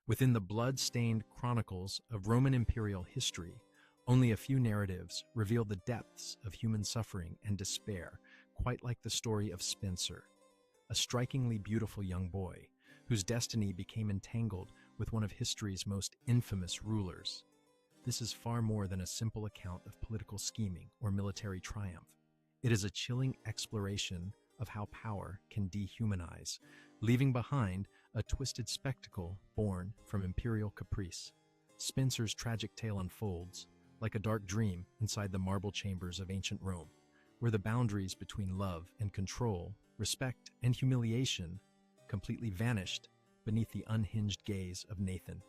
Within the blood-stained chronicles of Roman imperial history, only a few narratives reveal the depths of human suffering and despair, quite like the story of Spencer, a strikingly beautiful young boy whose destiny became entangled with one of history's most infamous rulers. This is far more than a simple account of political scheming or military triumph. It is a chilling exploration of how power can dehumanize, leaving behind a twisted spectacle born from imperial caprice. Spencer's tragic tale unfolds like a dark dream inside the marble chambers of ancient Rome, where the boundaries between love and control, respect and humiliation completely vanished beneath the unhinged gaze of Nathan.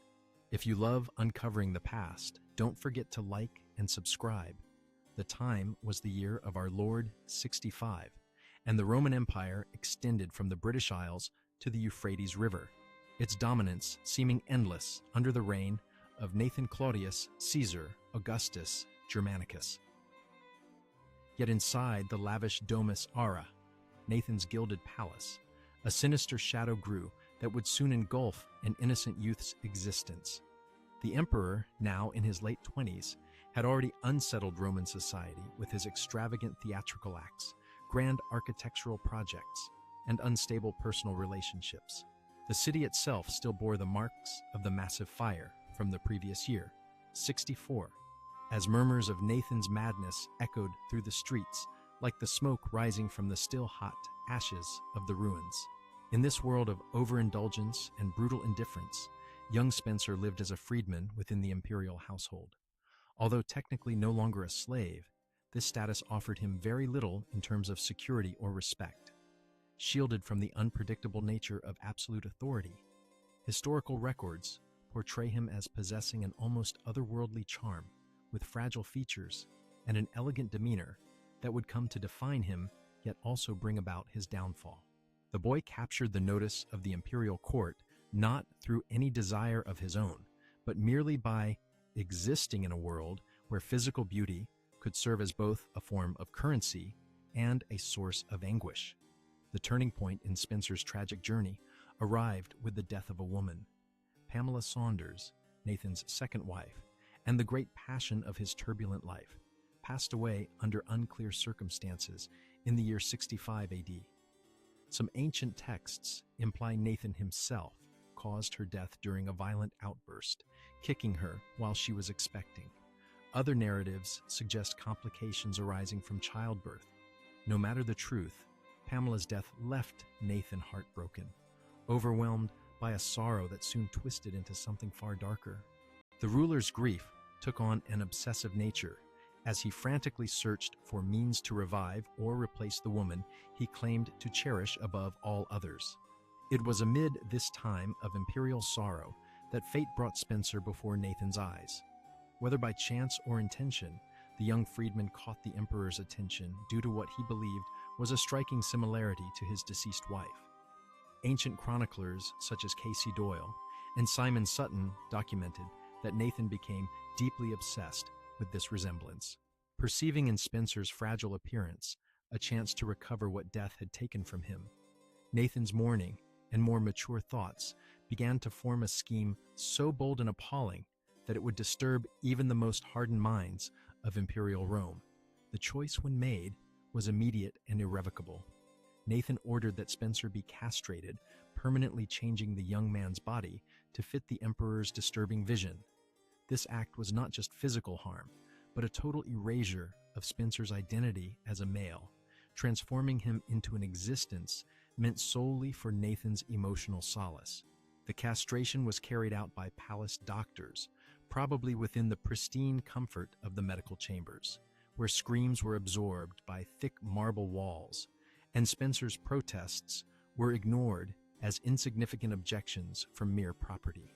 If you love uncovering the past, don't forget to like and subscribe. The time was the year of our Lord 65, and the Roman Empire extended from the British Isles to the Euphrates River, its dominance seeming endless under the reign of Nathan Claudius Caesar Augustus Germanicus. Yet inside the lavish Domus Aurea, Nathan's gilded palace, a sinister shadow grew that would soon engulf an innocent youth's existence. The emperor, now in his late 20s, had already unsettled Roman society with his extravagant theatrical acts, grand architectural projects, and unstable personal relationships. The city itself still bore the marks of the massive fire from the previous year, 64, as murmurs of Nathan's madness echoed through the streets like the smoke rising from the still hot ashes of the ruins. In this world of overindulgence and brutal indifference, young Spencer lived as a freedman within the imperial household. Although technically no longer a slave, this status offered him very little in terms of security or respect. Shielded from the unpredictable nature of absolute authority, historical records portray him as possessing an almost otherworldly charm, with fragile features and an elegant demeanor that would come to define him, yet also bring about his downfall. The boy captured the notice of the imperial court not through any desire of his own, but merely by existing in a world where physical beauty could serve as both a form of currency and a source of anguish. The turning point in Spencer's tragic journey arrived with the death of a woman, Pamela Saunders, Nathan's second wife, and the great passion of his turbulent life, passed away under unclear circumstances in the year 65 AD. Some ancient texts imply Nathan himself caused her death during a violent outburst, kicking her while she was expecting. Other narratives suggest complications arising from childbirth. No matter the truth, Pamela's death left Nathan heartbroken, overwhelmed by a sorrow that soon twisted into something far darker. The ruler's grief took on an obsessive nature as he frantically searched for means to revive or replace the woman he claimed to cherish above all others. It was amid this time of imperial sorrow that fate brought Spencer before Nathan's eyes. Whether by chance or intention, the young freedman caught the emperor's attention due to what he believed was a striking similarity to his deceased wife. Ancient chroniclers such as Casey Doyle and Simon Sutton documented that Nathan became deeply obsessed with this resemblance. Perceiving in Spencer's fragile appearance a chance to recover what death had taken from him, Nathan's mourning and more mature thoughts began to form a scheme so bold and appalling that it would disturb even the most hardened minds of imperial Rome. The choice, when made, was immediate and irrevocable. Nathan ordered that Spencer be castrated, permanently changing the young man's body to fit the emperor's disturbing vision. This act was not just physical harm, but a total erasure of Spencer's identity as a male, transforming him into an existence meant solely for Nathan's emotional solace. The castration was carried out by palace doctors, probably within the pristine comfort of the medical chambers, where screams were absorbed by thick marble walls, and Spencer's protests were ignored as insignificant objections from mere property.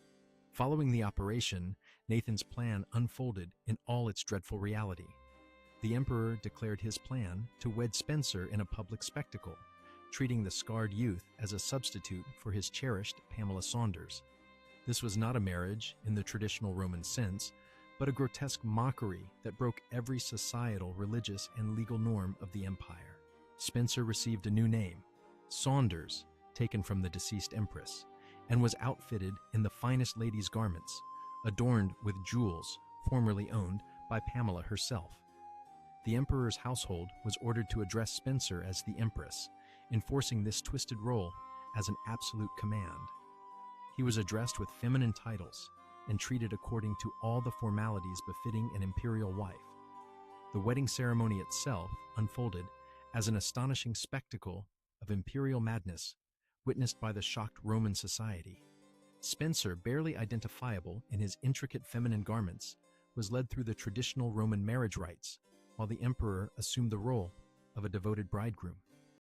Following the operation, Nathan's plan unfolded in all its dreadful reality. The emperor declared his plan to wed Spencer in a public spectacle, treating the scarred youth as a substitute for his cherished Pamela Saunders. This was not a marriage in the traditional Roman sense, but a grotesque mockery that broke every societal, religious, and legal norm of the empire. Spencer received a new name, Saunders, taken from the deceased Empress, and was outfitted in the finest ladies' garments, adorned with jewels formerly owned by Pamela herself. The emperor's household was ordered to address Spencer as the Empress, enforcing this twisted role as an absolute command. He was addressed with feminine titles and treated according to all the formalities befitting an imperial wife. The wedding ceremony itself unfolded as an astonishing spectacle of imperial madness witnessed by the shocked Roman society. Spencer, barely identifiable in his intricate feminine garments, was led through the traditional Roman marriage rites, while the emperor assumed the role of a devoted bridegroom.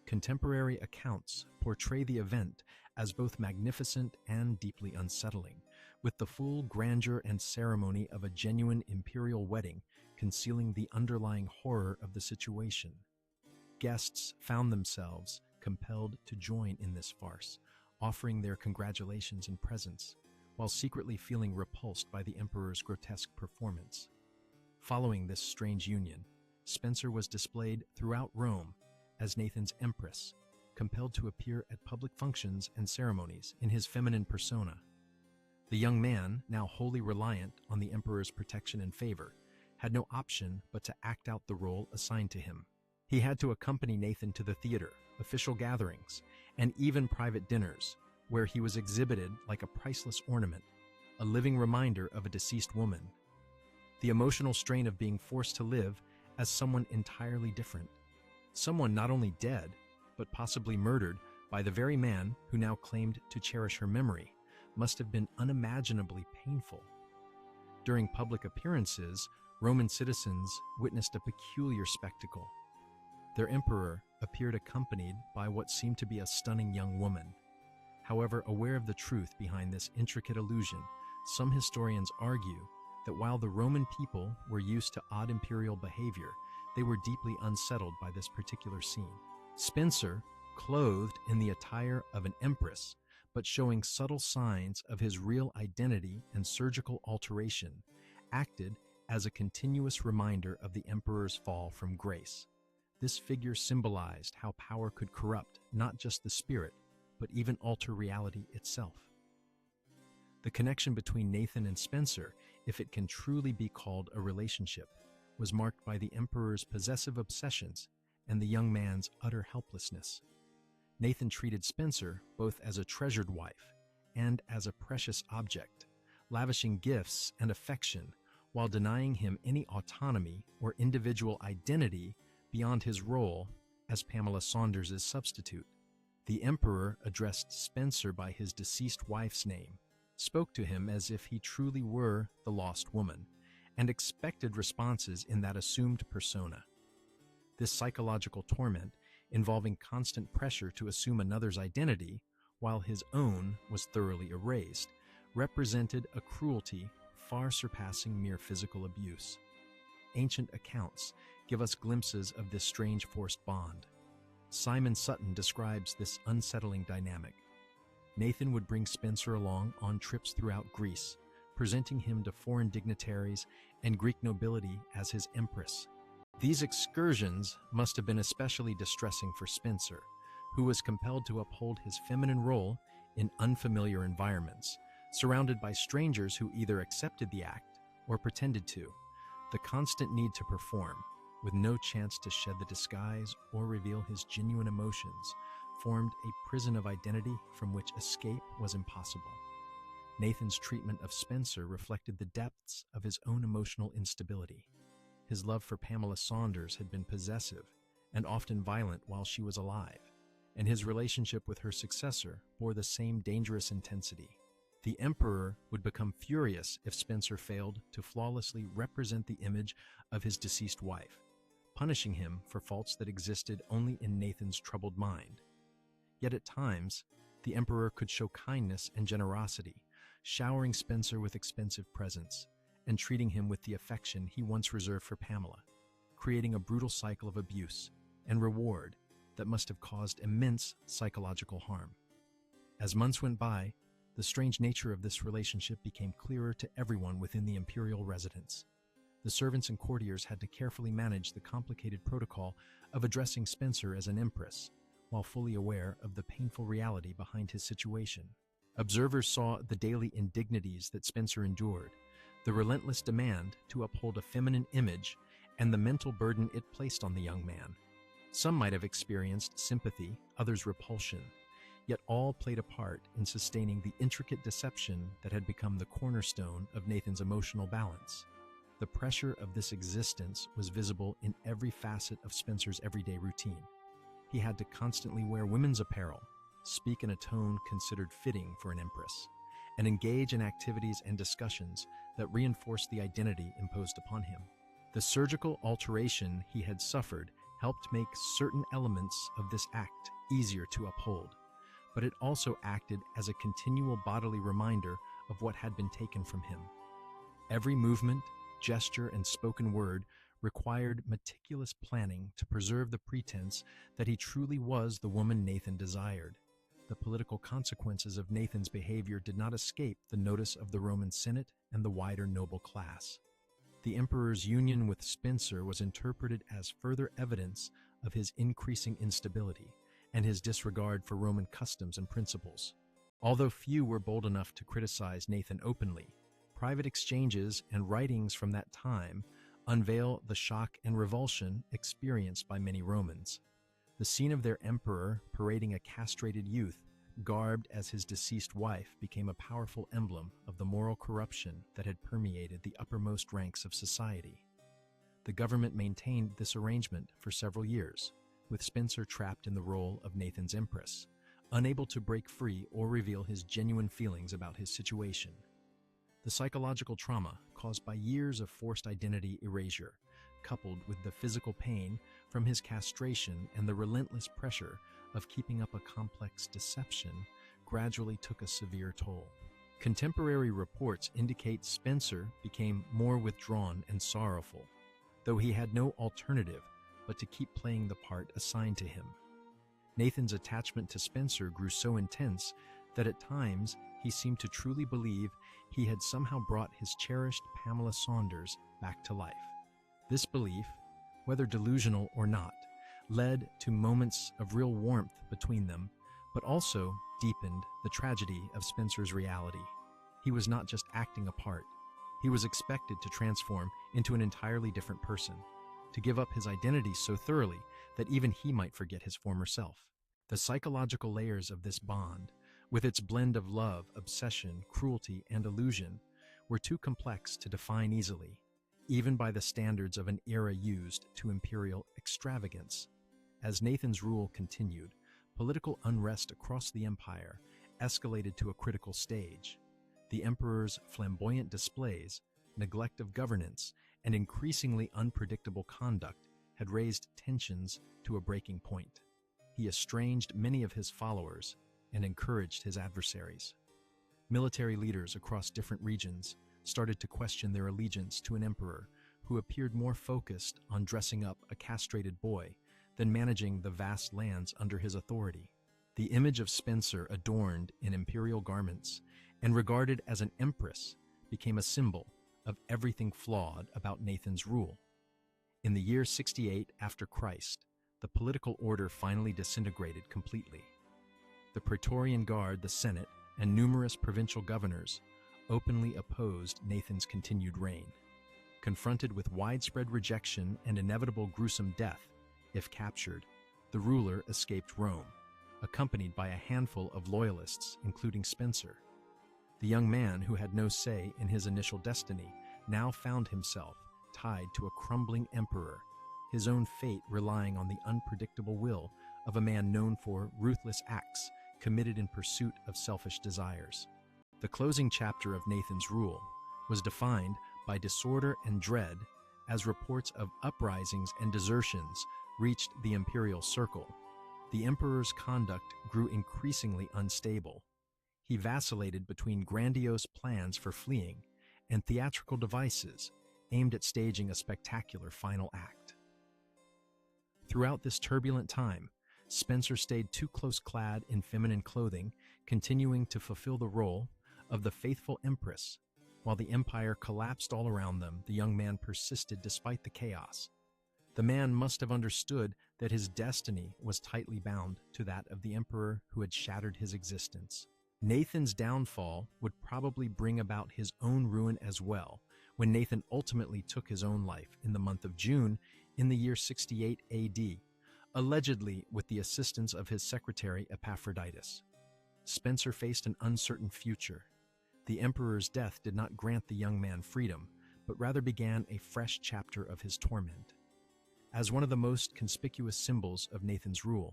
Contemporary accounts portray the event as both magnificent and deeply unsettling, with the full grandeur and ceremony of a genuine imperial wedding concealing the underlying horror of the situation. Guests found themselves compelled to join in this farce, offering their congratulations and presents, while secretly feeling repulsed by the emperor's grotesque performance. Following this strange union, Spencer was displayed throughout Rome as Nathan's Empress, compelled to appear at public functions and ceremonies in his feminine persona. The young man, now wholly reliant on the emperor's protection and favor, had no option but to act out the role assigned to him. He had to accompany Nathan to the theater, official gatherings, and even private dinners, where he was exhibited like a priceless ornament, a living reminder of a deceased woman. The emotional strain of being forced to live as someone entirely different, someone not only dead, but possibly murdered by the very man who now claimed to cherish her memory, must have been unimaginably painful. During public appearances, Roman citizens witnessed a peculiar spectacle. Their emperor appeared accompanied by what seemed to be a stunning young woman. However, aware of the truth behind this intricate illusion, some historians argue that while the Roman people were used to odd imperial behavior, they were deeply unsettled by this particular scene. Spencer, clothed in the attire of an empress, but showing subtle signs of his real identity and surgical alteration, acted as a continuous reminder of the emperor's fall from grace. This figure symbolized how power could corrupt not just the spirit, but even alter reality itself. The connection between Nathan and Spencer, if it can truly be called a relationship, was marked by the emperor's possessive obsessions and the young man's utter helplessness. Nathan treated Spencer both as a treasured wife and as a precious object, lavishing gifts and affection while denying him any autonomy or individual identity beyond his role as Pamela Saunders's substitute. The emperor addressed Spencer by his deceased wife's name, spoke to him as if he truly were the lost woman, and expected responses in that assumed persona. This psychological torment, involving constant pressure to assume another's identity while his own was thoroughly erased, represented a cruelty far surpassing mere physical abuse. Ancient accounts give us glimpses of this strange forced bond. Simon Sutton describes this unsettling dynamic. Nathan would bring Spencer along on trips throughout Greece, presenting him to foreign dignitaries and Greek nobility as his empress. These excursions must have been especially distressing for Spencer, who was compelled to uphold his feminine role in unfamiliar environments, surrounded by strangers who either accepted the act or pretended to. The constant need to perform, with no chance to shed the disguise or reveal his genuine emotions, formed a prison of identity from which escape was impossible. Nathan's treatment of Spencer reflected the depths of his own emotional instability. His love for Pamela Saunders had been possessive and often violent while she was alive, and his relationship with her successor bore the same dangerous intensity. The emperor would become furious if Spencer failed to flawlessly represent the image of his deceased wife, punishing him for faults that existed only in Nathan's troubled mind. Yet at times, the emperor could show kindness and generosity, showering Spencer with expensive presents and treating him with the affection he once reserved for Pamela, creating a brutal cycle of abuse and reward that must have caused immense psychological harm. As months went by, the strange nature of this relationship became clearer to everyone within the imperial residence. The servants and courtiers had to carefully manage the complicated protocol of addressing Spencer as an empress, while fully aware of the painful reality behind his situation. Observers saw the daily indignities that Spencer endured, the relentless demand to uphold a feminine image, and the mental burden it placed on the young man. Some might have experienced sympathy, others repulsion, yet all played a part in sustaining the intricate deception that had become the cornerstone of Nathan's emotional balance. The pressure of this existence was visible in every facet of Spencer's everyday routine. He had to constantly wear women's apparel, speak in a tone considered fitting for an empress, and engage in activities and discussions that reinforced the identity imposed upon him. The surgical alteration he had suffered helped make certain elements of this act easier to uphold, but it also acted as a continual bodily reminder of what had been taken from him. Every movement, gesture, and spoken word required meticulous planning to preserve the pretense that he truly was the woman Nathan desired. The political consequences of Nathan's behavior did not escape the notice of the Roman Senate and the wider noble class. The emperor's union with Spencer was interpreted as further evidence of his increasing instability and his disregard for Roman customs and principles. Although few were bold enough to criticize Nathan openly, private exchanges and writings from that time unveil the shock and revulsion experienced by many Romans. The scene of their emperor parading a castrated youth, garbed as his deceased wife, became a powerful emblem of the moral corruption that had permeated the uppermost ranks of society. The government maintained this arrangement for several years, with Spencer trapped in the role of Nathan's Empress, unable to break free or reveal his genuine feelings about his situation. The psychological trauma caused by years of forced identity erasure, coupled with the physical pain from his castration and the relentless pressure of keeping up a complex deception, gradually took a severe toll. Contemporary reports indicate Spencer became more withdrawn and sorrowful, though he had no alternative but to keep playing the part assigned to him. Nathan's attachment to Spencer grew so intense that at times he seemed to truly believe he had somehow brought his cherished Pamela Saunders back to life. This belief, whether delusional or not, led to moments of real warmth between them, but also deepened the tragedy of Spencer's reality. He was not just acting a part. He was expected to transform into an entirely different person, to give up his identity so thoroughly that even he might forget his former self. The psychological layers of this bond, with its blend of love, obsession, cruelty, and illusion, were too complex to define easily, even by the standards of an era used to imperial extravagance. As Nathan's rule continued, political unrest across the empire escalated to a critical stage. The emperor's flamboyant displays, neglect of governance, and increasingly unpredictable conduct had raised tensions to a breaking point. He estranged many of his followers and encouraged his adversaries. Military leaders across different regions started to question their allegiance to an emperor who appeared more focused on dressing up a castrated boy than managing the vast lands under his authority. The image of Spencer adorned in imperial garments and regarded as an empress became a symbol of everything flawed about Nathan's rule. In the year 68 after Christ, the political order finally disintegrated completely. The Praetorian Guard, the Senate, and numerous provincial governors openly opposed Nathan's continued reign. Confronted with widespread rejection and inevitable gruesome death, if captured, the ruler escaped Rome, accompanied by a handful of loyalists, including Spencer. The young man, who had no say in his initial destiny, now found himself tied to a crumbling emperor, his own fate relying on the unpredictable will of a man known for ruthless acts committed in pursuit of selfish desires. The closing chapter of Nathan's rule was defined by disorder and dread as reports of uprisings and desertions reached the imperial circle. The emperor's conduct grew increasingly unstable. He vacillated between grandiose plans for fleeing and theatrical devices aimed at staging a spectacular final act. Throughout this turbulent time, Spencer stayed too close clad in feminine clothing, continuing to fulfill the role of the faithful empress. While the empire collapsed all around them, the young man persisted despite the chaos. The man must have understood that his destiny was tightly bound to that of the emperor who had shattered his existence. Nathan's downfall would probably bring about his own ruin as well, when Nathan ultimately took his own life in the month of June in the year 68 AD, allegedly with the assistance of his secretary Epaphroditus. Spencer faced an uncertain future. The emperor's death did not grant the young man freedom, but rather began a fresh chapter of his torment. As one of the most conspicuous symbols of Nathan's rule,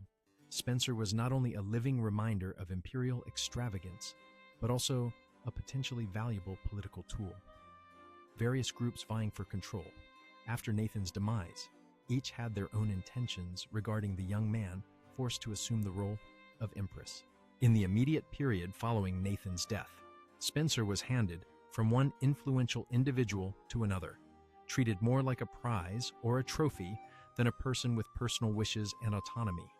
Spencer was not only a living reminder of imperial extravagance, but also a potentially valuable political tool. Various groups vying for control, after Nathan's demise, each had their own intentions regarding the young man forced to assume the role of Empress. In the immediate period following Nathan's death, Spencer was handed from one influential individual to another, treated more like a prize or a trophy than a person with personal wishes and autonomy.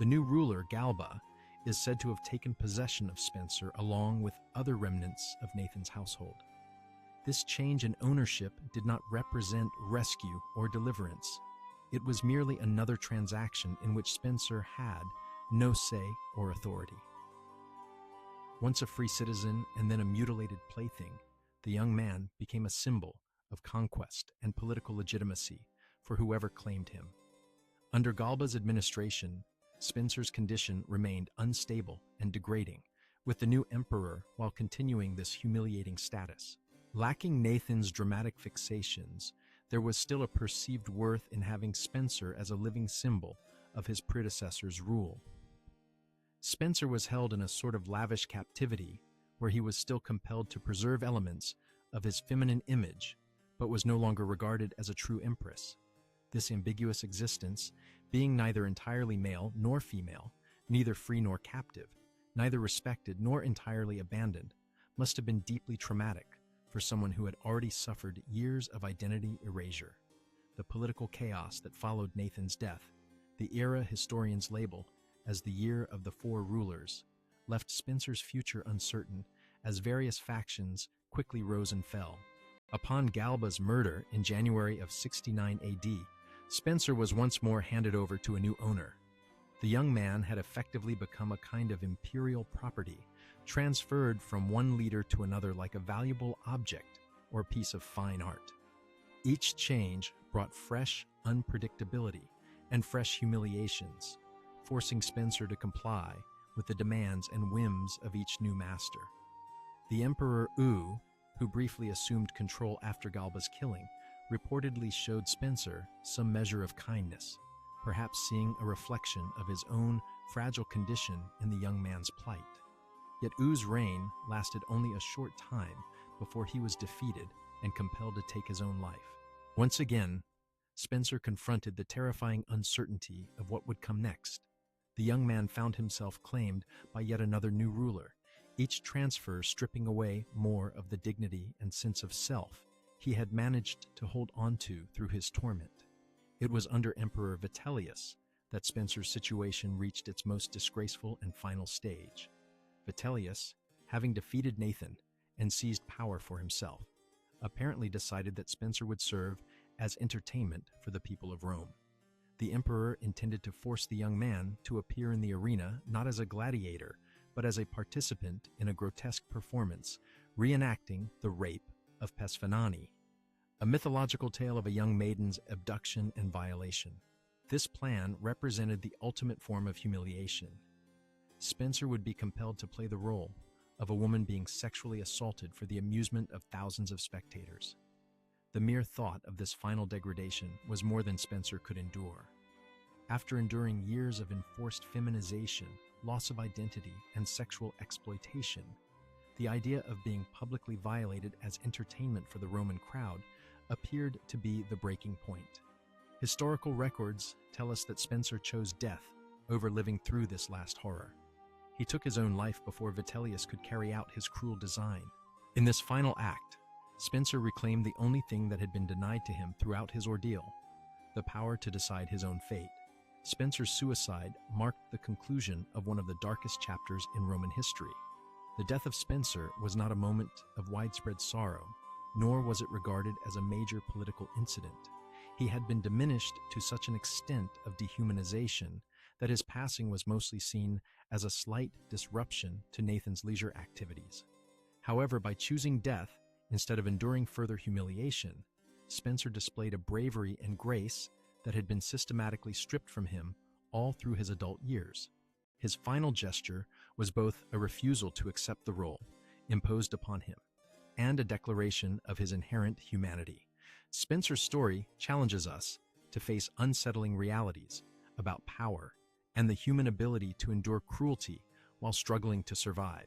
The new ruler, Galba, is said to have taken possession of Spencer along with other remnants of Nathan's household. This change in ownership did not represent rescue or deliverance. It was merely another transaction in which Spencer had no say or authority. Once a free citizen and then a mutilated plaything, the young man became a symbol of conquest and political legitimacy for whoever claimed him. Under Galba's administration, Spencer's condition remained unstable and degrading, with the new emperor while continuing this humiliating status. Lacking Nathan's dramatic fixations, there was still a perceived worth in having Spencer as a living symbol of his predecessor's rule. Spencer was held in a sort of lavish captivity where he was still compelled to preserve elements of his feminine image, but was no longer regarded as a true empress. This ambiguous existence, being neither entirely male nor female, neither free nor captive, neither respected nor entirely abandoned, must have been deeply traumatic for someone who had already suffered years of identity erasure. The political chaos that followed Nathan's death, the era historians label as the Year of the Four Rulers, left Spencer's future uncertain as various factions quickly rose and fell. Upon Galba's murder in January of 69 AD, Spencer was once more handed over to a new owner. The young man had effectively become a kind of imperial property, transferred from one leader to another like a valuable object or piece of fine art. Each change brought fresh unpredictability and fresh humiliations, forcing Spencer to comply with the demands and whims of each new master. The Emperor Wu, who briefly assumed control after Galba's killing, reportedly showed Spencer some measure of kindness, perhaps seeing a reflection of his own fragile condition in the young man's plight. Yet Wu's reign lasted only a short time before he was defeated and compelled to take his own life. Once again, Spencer confronted the terrifying uncertainty of what would come next. The young man found himself claimed by yet another new ruler, each transfer stripping away more of the dignity and sense of self he had managed to hold onto through his torment. It was under Emperor Vitellius that Spencer's situation reached its most disgraceful and final stage. Vitellius, having defeated Nathan and seized power for himself, apparently decided that Spencer would serve as entertainment for the people of Rome. The emperor intended to force the young man to appear in the arena not as a gladiator, but as a participant in a grotesque performance, reenacting the rape of Pesfanani, a mythological tale of a young maiden's abduction and violation. This plan represented the ultimate form of humiliation. Spencer would be compelled to play the role of a woman being sexually assaulted for the amusement of thousands of spectators. The mere thought of this final degradation was more than Spencer could endure. After enduring years of enforced feminization, loss of identity, and sexual exploitation, the idea of being publicly violated as entertainment for the Roman crowd appeared to be the breaking point. Historical records tell us that Spencer chose death over living through this last horror. He took his own life before Vitellius could carry out his cruel design. In this final act, Spencer reclaimed the only thing that had been denied to him throughout his ordeal, the power to decide his own fate. Spencer's suicide marked the conclusion of one of the darkest chapters in Roman history. The death of Spencer was not a moment of widespread sorrow, nor was it regarded as a major political incident. He had been diminished to such an extent of dehumanization that his passing was mostly seen as a slight disruption to Nathan's leisure activities. However, by choosing death instead of enduring further humiliation, Spencer displayed a bravery and grace that had been systematically stripped from him all through his adult years. His final gesture was both a refusal to accept the role imposed upon him and a declaration of his inherent humanity. Spencer's story challenges us to face unsettling realities about power and the human ability to endure cruelty while struggling to survive.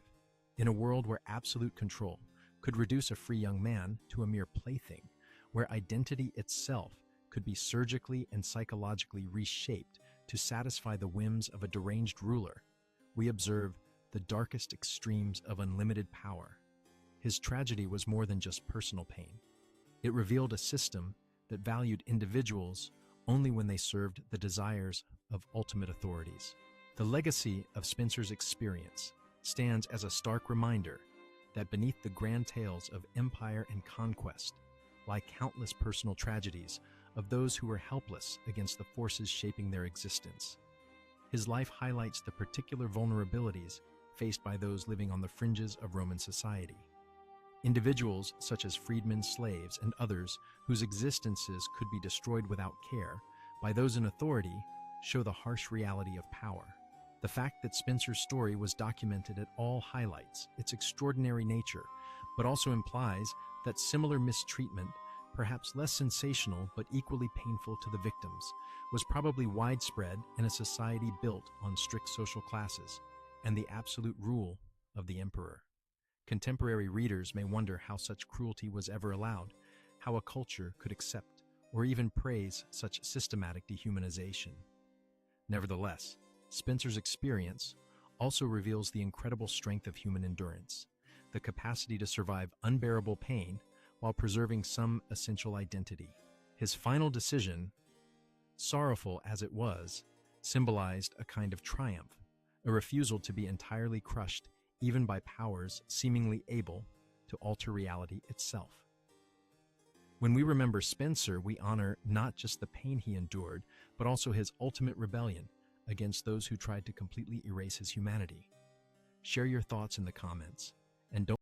In a world where absolute control could reduce a free young man to a mere plaything, where identity itself could be surgically and psychologically reshaped to satisfy the whims of a deranged ruler, we observe the darkest extremes of unlimited power. His tragedy was more than just personal pain. It revealed a system that valued individuals only when they served the desires of ultimate authorities. The legacy of Spencer's experience stands as a stark reminder that beneath the grand tales of empire and conquest lie countless personal tragedies of those who were helpless against the forces shaping their existence. His life highlights the particular vulnerabilities faced by those living on the fringes of Roman society. Individuals such as freedmen, slaves, and others whose existences could be destroyed without care by those in authority show the harsh reality of power. The fact that Spencer's story was documented at all highlights its extraordinary nature, but also implies that similar mistreatment, perhaps less sensational but equally painful to the victims, was probably widespread in a society built on strict social classes and the absolute rule of the emperor. Contemporary readers may wonder how such cruelty was ever allowed, how a culture could accept or even praise such systematic dehumanization. Nevertheless, Spencer's experience also reveals the incredible strength of human endurance, the capacity to survive unbearable pain while preserving some essential identity. His final decision, sorrowful as it was, symbolized a kind of triumph, a refusal to be entirely crushed even by powers seemingly able to alter reality itself. When we remember Spencer, we honor not just the pain he endured, but also his ultimate rebellion against those who tried to completely erase his humanity. Share your thoughts in the comments, and don't